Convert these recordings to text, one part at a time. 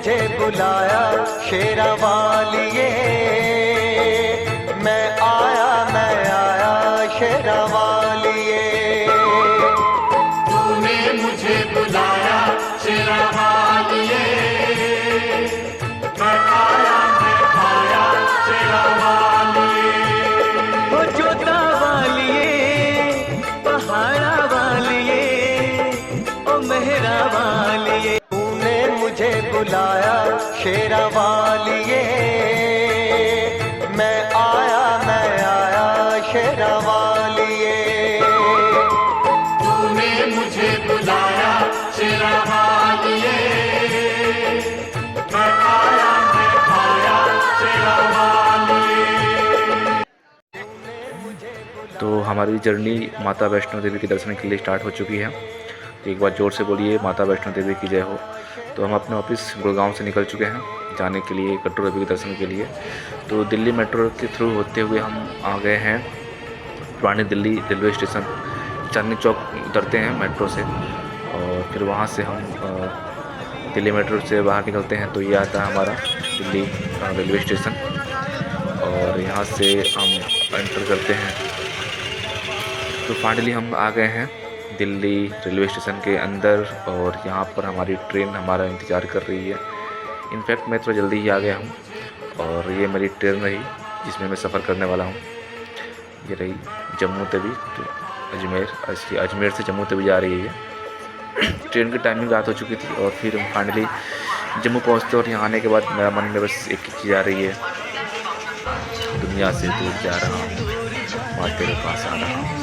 मुझे बुलाया शेरा वालिए, मैं आया शेरा वालिए। तूने मुझे बुलाया शेरा वालिए, मैं आया शेरा वालिए। ओ जोता वालिए, पहाड़ा वालिए, ओ मेहरा वालिए, तूने मुझे बुलाया शेरा वालिए, मैं आया शेरा वालिए। तूने मुझे बुलाया शेरा वालिए, मैं आया शेरा वालिए। तो हमारी जर्नी माता वैष्णो देवी के दर्शन के लिए स्टार्ट हो चुकी है। एक बार ज़ोर से बोलिए माता वैष्णो देवी की जय हो। तो हम अपने ऑफिस गुड़गांव से निकल चुके हैं जाने के लिए कटरा देवी के दर्शन के लिए। तो दिल्ली मेट्रो के थ्रू होते हुए हम आ गए हैं पुरानी दिल्ली रेलवे स्टेशन। चांदनी चौक उतरते हैं मेट्रो से और फिर वहाँ से हम दिल्ली मेट्रो से बाहर निकलते हैं। तो ये आता है हमारा दिल्ली रेलवे स्टेशन और यहाँ से हम एंटर करते हैं। तो फाइनली हम आ गए हैं दिल्ली रेलवे स्टेशन के अंदर और यहाँ पर हमारी ट्रेन हमारा इंतज़ार कर रही है। इनफैक्ट मैं तो जल्दी ही आ गया हूँ और ये मेरी ट्रेन रही जिसमें मैं सफ़र करने वाला हूँ। ये रही जम्मू तवी तो अजमेर से जम्मू तवी जा रही है ये। ट्रेन की टाइमिंग रात हो चुकी थी और फिर हम फाइनली जम्मू पहुँचते और यहाँ आने के बाद मेरा मन में बस एक ही चीज़ आ रही है, दुनिया से दूर जा रहा हूँ, मैं तेरे पास आ रहा हूँ।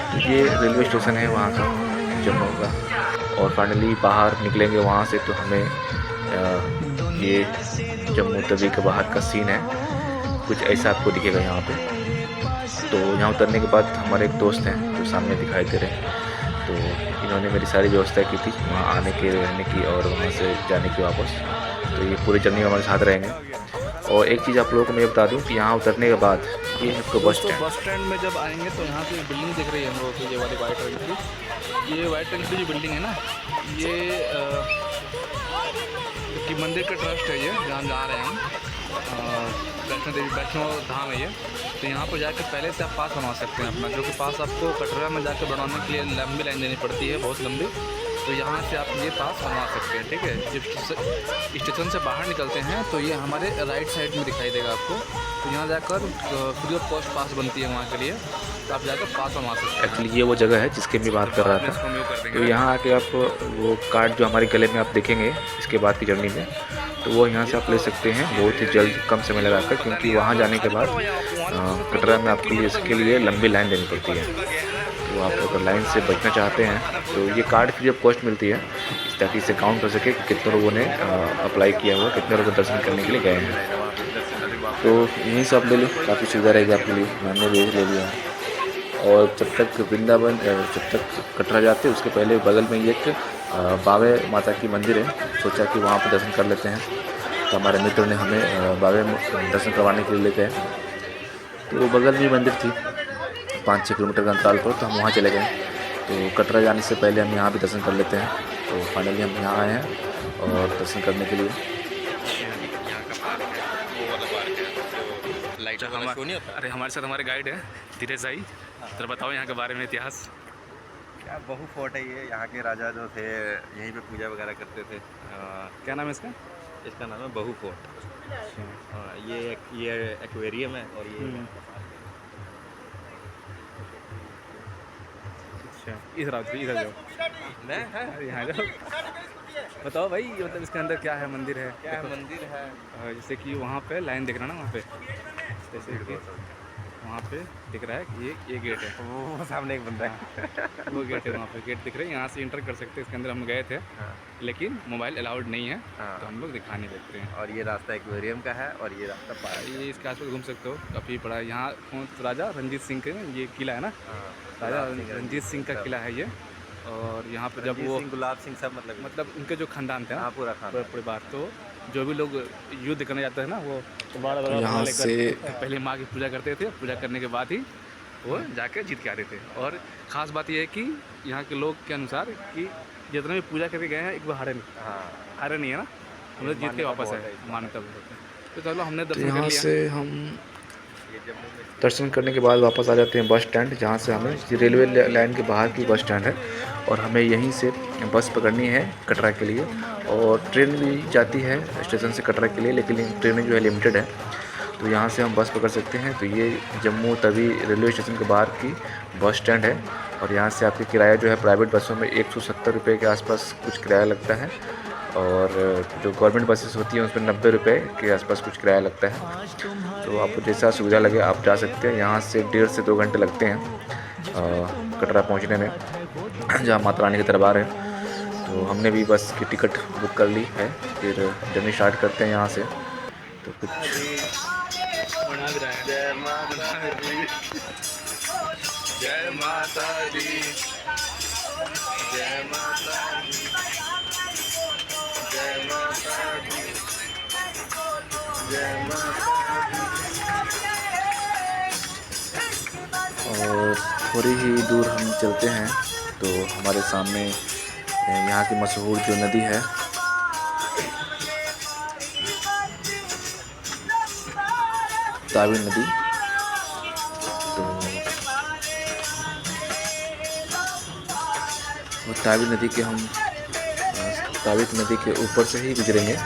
तो ये रेलवे स्टेशन है वहाँ का जम्मू का और फाइनली बाहर निकलेंगे वहाँ से तो हमें ये जम्मू तवी के बाहर का सीन है, कुछ ऐसा आपको दिखेगा यहाँ पे। तो यहाँ उतरने के बाद हमारे एक दोस्त हैं जो सामने दिखाई दे रहे हैं। तो इन्होंने मेरी सारी व्यवस्था की थी वहाँ आने की, रहने की और वहाँ से जाने की वापस। तो ये पूरी जर्नी हमारे साथ रहेंगे। और एक चीज़ आप लोगों को मैं बता दूं कि यहाँ उतरने के बाद ये है आपको बस स्टैंड में जब आएंगे तो यहाँ पे बिल्डिंग दिख रही है हम लोगों को, ये वाली वाइट रंग की, ये वाइट रंग की जो बिल्डिंग है ना, ये कि मंदिर का ट्रस्ट है ये, जहाँ जा रहे हैं हम वैष्णो देवी वैष्णो धाम है ये। तो यहाँ पर जाकर पहले से आप पास बनवा सकते हैं अपना, जो कि पास आपको कटरा में जाकर बनवाने के लिए लंबी लाइन देनी पड़ती है, बहुत लंबी। तो यहाँ से आप ये पास बनवा सकते हैं, ठीक है। जब स्टेशन से बाहर निकलते हैं तो ये हमारे राइट साइड में दिखाई देगा आपको। तो यहाँ जाकर फ्री ऑफ कॉस्ट पास बनती है वहाँ के लिए, तो आप जाकर पास बनवा सकते हैं। एक्चुअली ये वो जगह है जिसकी मैं बात कर रहा था। तो यहाँ आके आप वो कार्ड जो हमारे गले में आप देखेंगे इसके बाद की जर्नी में, तो वो यहाँ से आप ले सकते हैं बहुत ही जल्द, कम समय लगाकर, क्योंकि वहाँ जाने के बाद कटरा में आपके लिए इसके लिए लंबी लाइन देनी पड़ती है। तो आप अगर लाइन से बचना चाहते हैं तो ये कार्ड फ्री ऑफ कॉस्ट मिलती है, ताकि इसे काउंट हो सके कितने लोगों ने अप्लाई किया हुआ, कितने लोग दर्शन करने के लिए गए हैं। तो यहीं से आप ले लो, काफ़ी सुविधा रहेगी आपके लिए। मैंने भी ले लिया है। और जब तक वृंदावन जब तक कटरा जाते उसके पहले बगल में एक बावे माता की मंदिर है, सोचा कि वहाँ पर दर्शन कर लेते हैं। तो हमारे मित्र ने हमें बावे दर्शन करवाने के लिए ले गए। तो बगल में मंदिर थी 5-6 किलोमीटर का अंतराल पर, तो हम वहाँ चले गए। तो कटरा जाने से पहले हम यहाँ भी दर्शन कर लेते हैं। तो फाइनली हम यहाँ आए हैं और दर्शन करने के लिए। अरे हमारे साथ हमारे गाइड है धीरज भाई, तो बताओ यहाँ के बारे में इतिहास। क्या बहु फोर्ट है ये, यहाँ के राजा जो थे यहीं पे पूजा वगैरह करते थे। क्या नाम है इसका? इसका नाम है बहु फोर्ट। ये एक्वेरियम है और ये इधर जाओ, मैं है यहाँ जाओ। बताओ भाई, मतलब इसके अंदर क्या है, मंदिर है? क्या है? मंदिर है। जैसे कि वहाँ पे लाइन दिख रहा है ना, वहाँ पे जैसे कि वहाँ पे दिख रहा है कि ये गेट है, वो सामने एक बंदा है। वो गेट है, वहाँ पे गेट दिख रहा है, यहाँ से इंटर कर सकते हैं। इसके अंदर हम गए थे लेकिन मोबाइल अलाउड नहीं है, तो हम लोग दिखा नहीं देते हैं। और ये रास्ता एक्वेरियम का है और ये रास्ता पार्क। ये इसके आसपास घूम सकते हो, काफ़ी बड़ा। यहाँ राजा रंजीत सिंह का ये किला है ना, राजा रंजीत सिंह का किला है ये। और यहाँ पे जब वो गुलाब सिंह सब मतलब उनके जो खानदान थे ना, पूरा खानदान पूरी बात, तो जो भी लोग युद्ध करने जाते हैं ना, वो यहाँ से पहले माँ की पूजा करते थे, पूजा करने के बाद ही वो जाके जीत के आते थे। और ख़ास बात यह है कि यहाँ के लोग के अनुसार कि जितने भी पूजा करके गए हैं एक बार हारे नहीं, हारे नहीं है ना, हम लोग जीत के वापस आए, मान्यता भी होता है। तो चलो हमने तो दर्शन कर यहाँ लिया। से हम दर्शन करने के बाद वापस आ जाते हैं बस स्टैंड, जहाँ से हमें रेलवे लाइन के बाहर की बस स्टैंड है और हमें यहीं से बस पकड़नी है कटरा के लिए। और ट्रेन भी जाती है स्टेशन से कटरा के लिए, लेकिन ट्रेनें जो है लिमिटेड है, तो यहाँ से हम बस पकड़ सकते हैं। तो ये जम्मू तवी रेलवे स्टेशन के बाहर की बस स्टैंड है और यहाँ से आपके किराया जो है प्राइवेट बसों में 170 रुपये के आसपास कुछ किराया लगता है और जो गवर्नमेंट बसेस होती हैं उस पर 90 रुपये के आसपास कुछ किराया लगता है। तो आपको जैसा सुविधा लगे आप जा सकते हैं। यहाँ से 1.5 से 2 घंटे लगते हैं कटरा पहुँचने में, जहाँ माता रानी का दरबार है। तो हमने भी बस की टिकट बुक कर ली है, फिर जर्नी स्टार्ट करते हैं यहाँ से। तो कुछ जय माता दी, जय माता दी, जय माता दी, जय माता दी, जय माता दी। और थोड़ी ही दूर हम चलते हैं तो हमारे सामने यहाँ की मशहूर जो नदी है तावी नदी, तो वो तावी नदी के हम ताविक नदी के ऊपर से ही गुजरेंगे,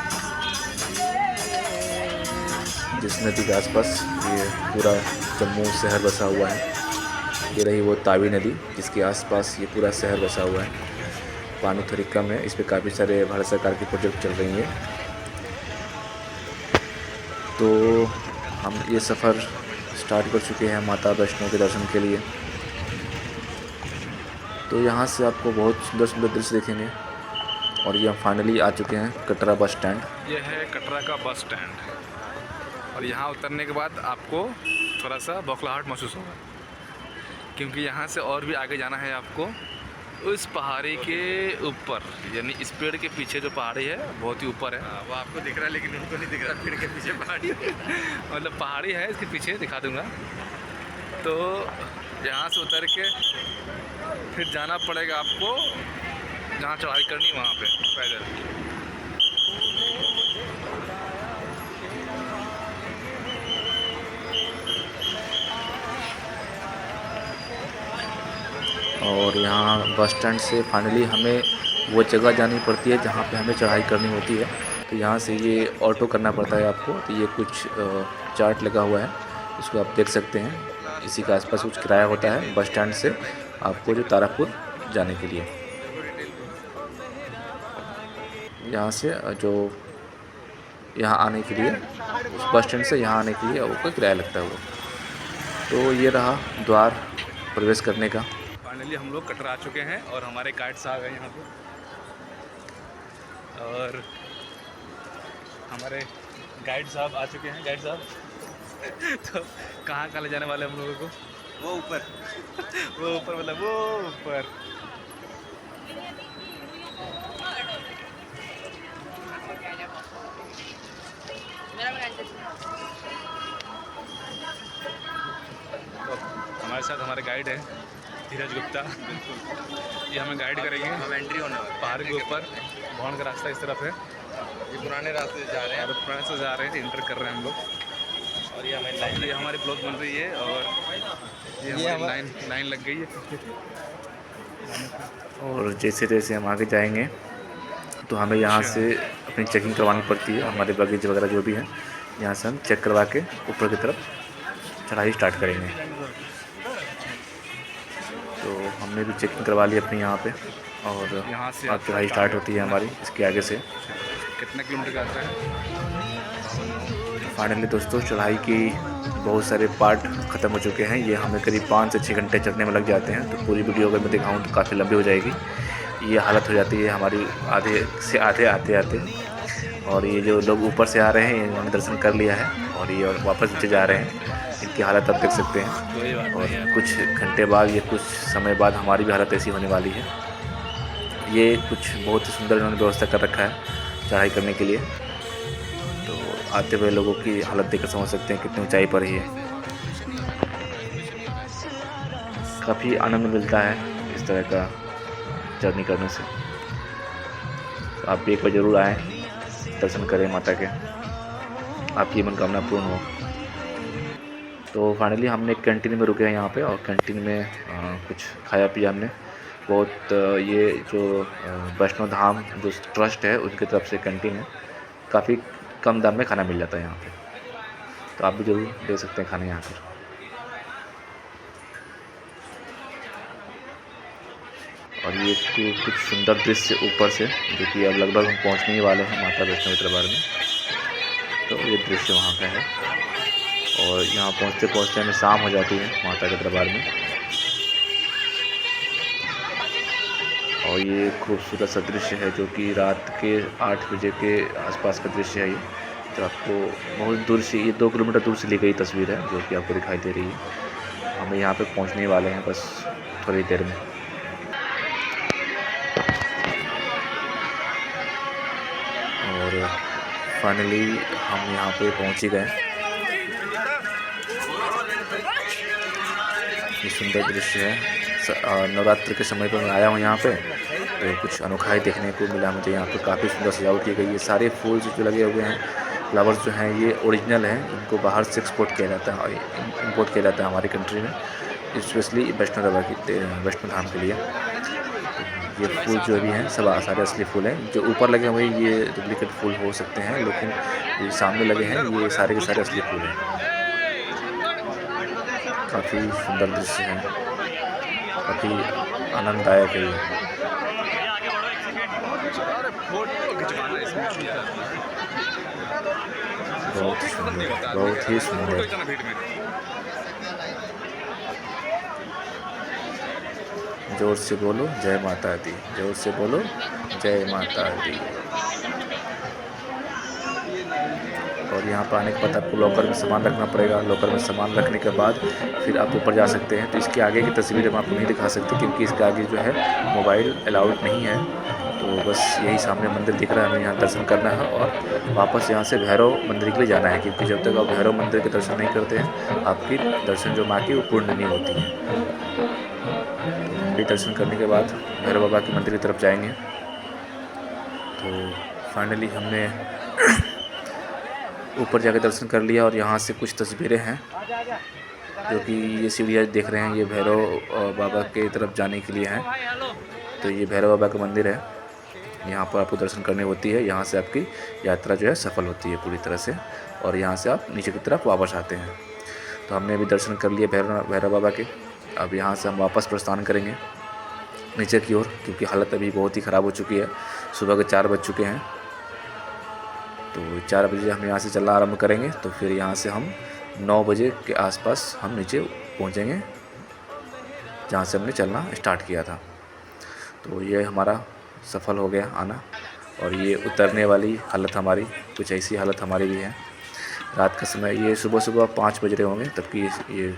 जिस नदी के आसपास ये पूरा जम्मू शहर बसा हुआ है। ये रही वो तावी नदी जिसके आसपास ये पूरा शहर बसा हुआ है। पानी थोड़ी कम है, इस पर काफ़ी सारे भारत सरकार के प्रोजेक्ट चल रही हैं। तो हम ये सफ़र स्टार्ट कर चुके हैं माता वैष्णो के दर्शन के लिए। तो यहाँ से आपको बहुत सुंदर सुंदर दृश्य देखेंगे और ये हम फाइनली आ चुके हैं कटरा बस स्टैंड। ये है कटरा का बस स्टैंड और यहाँ उतरने के बाद आपको थोड़ा सा बौखलाहट महसूस होगा, क्योंकि यहाँ से और भी आगे जाना है आपको उस पहाड़ी के ऊपर, यानी इस पेड़ के पीछे जो पहाड़ी है बहुत ही ऊपर है। वो आपको दिख रहा है लेकिन उनको नहीं दिख रहा, पेड़ के पीछे पहाड़ी मतलब पहाड़ी है, इसके पीछे दिखा दूंगा। तो यहाँ से उतर के फिर जाना पड़ेगा आपको जहाँ चढ़ाई करनी वहाँ पे पैदल। और यहाँ बस स्टैंड से फाइनली हमें वो जगह जानी पड़ती है जहाँ पे हमें चढ़ाई करनी होती है। तो यहाँ से ये ऑटो करना पड़ता है आपको। तो ये कुछ चार्ट लगा हुआ है, इसको आप देख सकते हैं। इसी के आसपास कुछ किराया होता है बस स्टैंड से आपको जो तारापुर जाने के लिए। यहाँ से जो यहाँ आने के लिए उस बस स्टैंड से यहाँ आने के लिए आपको किराया लगता है वो। तो ये रहा द्वार प्रवेश करने का। फाइनली हम लोग कटरा आ चुके हैं और हमारे गाइड्स आ गए यहाँ पे और हमारे गाइड साहब आ चुके हैं। गाइड साहब तो कहाँ ले जाने वाले हम लोगों को? वो ऊपर वो ऊपर मतलब वो ऊपर। हमारे साथ हमारे गाइड है धीरज गुप्ता, ये हमें गाइड करेंगे। हम एंट्री होने वाले पहाड़ के ऊपर भवन का रास्ता इस तरफ है, ये पुराने रास्ते से जा रहे हैं और पुराने से जा रहे हैं, इंटर कर रहे हैं हम लोग। और ये हमें लाइन ये हमारी ब्लॉग बन रही है और ये हमारी लाइन लग गई है। और जैसे जैसे हम आगे जाएंगे तो हमें यहाँ से अपनी चेकिंग करवानी पड़ती है। हमारे लगेज वगैरह जो भी है यहाँ से हम चेक करवा के ऊपर की तरफ चढ़ाई स्टार्ट करेंगे। तो हमने भी चेकिंग करवा ली अपनी यहाँ पे और यहाँ से अब चढ़ाई स्टार्ट होती है हमारी इसके आगे से। कितने किलोमीटर का आता है? फाइनली दोस्तों चढ़ाई की बहुत सारे पार्ट ख़त्म हो चुके हैं। ये हमें करीब 5 से 6 घंटे चढ़ने में लग जाते हैं। तो पूरी वीडियो अगर मैं दिखाऊँ तो काफ़ी लंबी हो जाएगी। ये हालत हो जाती है हमारी आधे से आधे आते। और ये जो लोग ऊपर से आ रहे हैं इन्होंने दर्शन कर लिया है और ये वापस नीचे जा रहे हैं। इनकी हालत आप देख सकते हैं। और कुछ घंटे बाद ये कुछ समय बाद हमारी भी हालत ऐसी होने वाली है। ये कुछ बहुत ही सुंदर इन्होंने व्यवस्था कर रखा है चढ़ाई करने के लिए। तो आते हुए लोगों की हालत देखकर समझ सकते हैं कितनी ऊंचाई पर ही है। काफ़ी आनंद मिलता है इस तरह का जर्नी करने से। तो आप भी एक बार ज़रूर आएँ, दर्शन करें माता के, आपकी मनोकामना पूर्ण हो। तो फाइनली हमने कैंटीन में रुके हैं यहाँ पे, और कैंटीन में कुछ खाया पिया हमने। बहुत ये जो वैष्णो धाम जो ट्रस्ट है उनकी तरफ से कैंटीन है, काफ़ी कम दाम में खाना मिल जाता है यहाँ पे, तो आप भी ज़रूर ले सकते हैं खाने यहाँ पर। और ये कुछ सुंदर दृश्य ऊपर से, जो कि अब लगभग हम पहुँचने ही वाले हैं माता वैष्णो के दरबार में। तो ये दृश्य वहाँ पे है, और यहाँ पहुँचते पहुँचते हमें शाम हो जाती है माता के दरबार में। और ये खूबसूरत सा दृश्य है, जो कि रात के 8 बजे के आसपास का दृश्य है ये। तो आपको बहुत दूर से, ये 2 किलोमीटर दूर से ली गई तस्वीर है, जो कि आपको दिखाई दे रही है। हम यहाँ पे पहुँचने वाले हैं बस थोड़ी देर में। और फाइनली हम यहाँ पे पहुँच ही गए। ये सुंदर दृश्य है। नवरात्र के समय पर मैं आया हूँ यहाँ पे, तो कुछ अनोखा ही देखने को मिला मुझे। यहाँ पे काफ़ी सुंदर सजावट की गई है। सारे फूल जो लगे हुए हैं, फ्लावर्स जो हैं, ये ओरिजिनल हैं। इनको बाहर से एक्सपोर्ट किया जाता है और इम्पोर्ट किया जाता है हमारी कंट्री में, स्पेशली वैष्णो धाम के लिए। ये फूल जो भी हैं सब सारे असली फूल हैं। जो ऊपर लगे हुए ये डुप्लीकेट फूल हो सकते हैं, लेकिन ये सामने लगे हैं ये सारे के सारे असली फूल हैं। काफ़ी सुंदर दृश्य है, काफ़ी आनंददायक है ये। बहुत सुंदर, बहुत ही सुंदर। जोर से बोलो जय माता दी, जोर से बोलो जय माता दी। और यहाँ पर आने के बाद आपको लॉकर में सामान रखना पड़ेगा। लॉकर में सामान रखने के बाद फिर आप ऊपर जा सकते हैं। तो इसके आगे की तस्वीर हम आपको नहीं दिखा सकते, क्योंकि इसके आगे जो है मोबाइल अलाउड नहीं है। तो बस यही सामने मंदिर दिख रहा है, हमें यहाँ दर्शन करना है और वापस यहाँ से भैरव मंदिर के लिए जाना है, क्योंकि जब तक आप भैरव मंदिर के दर्शन नहीं करते हैं, आपकी दर्शन जो माँ की वो पूर्ण नहीं होती है। तो दर्शन करने के बाद भैरव बाबा के मंदिर की तरफ जाएंगे। तो फाइनली हमने ऊपर जाकर दर्शन कर लिया, और यहाँ से कुछ तस्वीरें हैं, जो कि ये सीढ़ियाँ देख रहे हैं, ये भैरव बाबा के तरफ जाने के लिए हैं। तो ये भैरव बाबा का मंदिर है, यहाँ पर आपको दर्शन करनी होती है। यहाँ से आपकी यात्रा जो है सफल होती है पूरी तरह से, और यहाँ से आप नीचे की तरफ वापस आते हैं। तो हमने अभी दर्शन कर लिए भैरव बाबा के। अब यहाँ से हम वापस प्रस्थान करेंगे नीचे की ओर, क्योंकि हालत अभी बहुत ही ख़राब हो चुकी है। सुबह के 4 बज चुके हैं, तो 4 बजे हम यहाँ से चलना आरंभ करेंगे। तो फिर यहाँ से हम 9 बजे के आसपास हम नीचे पहुँचेंगे, जहाँ से हमने चलना स्टार्ट किया था। तो ये हमारा सफल हो गया आना, और ये उतरने वाली हालत हमारी, कुछ ऐसी हालत हमारी भी है। रात का समय, ये सुबह 5 बज रहे होंगे तब की ये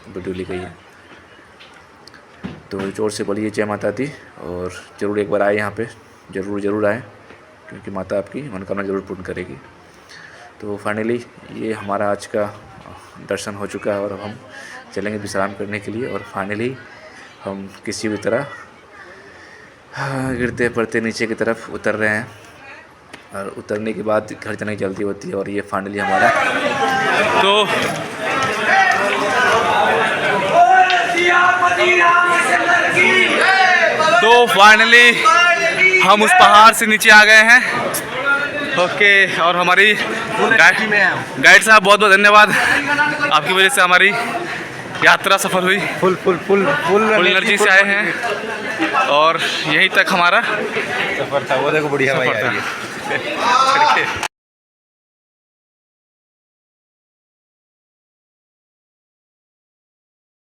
वीडियो ली गई है। तो जोर से बोलिए जय माता दी, और ज़रूर एक बार आए यहाँ पे, ज़रूर आए, क्योंकि माता आपकी मनोकामना ज़रूर पूर्ण करेगी। तो फाइनली ये हमारा आज का दर्शन हो चुका है, और अब हम चलेंगे विश्राम करने के लिए। और फाइनली हम किसी भी तरह गिरते पड़ते नीचे की तरफ उतर रहे हैं, और उतरने के बाद घर जाने की जल्दी होती है। और ये फाइनली हमारा तो फाइनली हम उस पहाड़ से नीचे आ गए हैं। ओके, और हमारी गाइड साहब बहुत बहुत धन्यवाद, आपकी वजह से हमारी यात्रा सफल हुई। फुल एनर्जी से आए हैं, और यहीं तक हमारा सफर था। वो देखो बढ़िया भाई आ रही है।